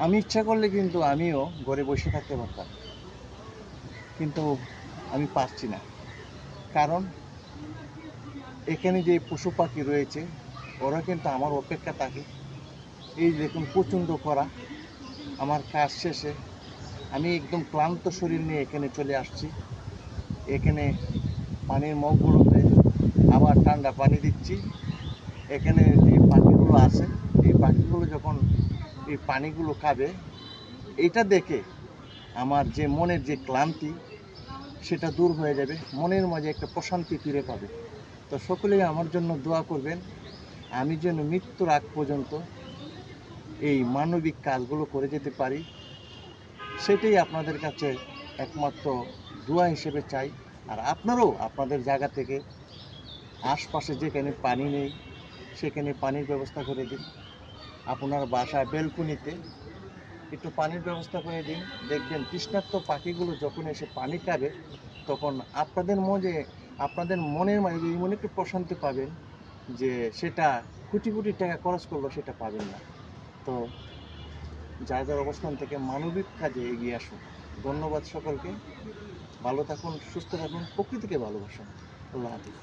আমি ইচ্ছা করলে কিন্তু আমিও ঘরে বসে থাকতে পারতাম, কিন্তু আমি পারছি না। কারণ এখানে যে পশু পাখি রয়েছে ওরা কিন্তু আমার অপেক্ষা থাকে। এই দেখুন প্রচণ্ড খরা, আমার কাজ শেষে আমি একদম ক্লান্ত শরীর নিয়ে এখানে চলে আসছি। এখানে পানির মগগুলোতে আবার ঠান্ডা পানি দিচ্ছি। এখানে যে পাখিগুলো আছে এই পাখিগুলো যখন এই পানিগুলো খাবে, এইটা দেখে আমার যে মনের যে ক্লান্তি সেটা দূর হয়ে যাবে, মনের মাঝে একটা প্রশান্তি ফিরে পাবে। তো সকলেই আমার জন্য দোয়া করবেন, আমি যেন মৃত্যুর আগ পর্যন্ত এই মানবিক কাজগুলো করে যেতে পারি। সেটাই আপনাদের কাছে একমাত্র দোয়া হিসেবে চাই। আর আপনারাও আপনাদের জায়গা থেকে আশপাশে যেখানে পানি নেই সেখানে পানির ব্যবস্থা করে দিন। আপনার বাসায় বেলকুনিতে একটু পানির ব্যবস্থা করে দিন। দেখবেন তৃষ্ণার্ত পাখিগুলো যখন এসে পানি খাবে তখন আপনাদের মনের মাঝে এমন একটু প্রশান্তি পাবেন যে সেটা কোটি কোটি টাকা খরচ করলো সেটা পাবেন না। তো যার যার অবস্থান থেকে মানবিক কাজে এগিয়ে আসুন। ধন্যবাদ সকলকে। ভালো থাকুন, সুস্থ থাকুন, প্রকৃতিকে ভালোবাসুন। আল্লাহ হাফিজ।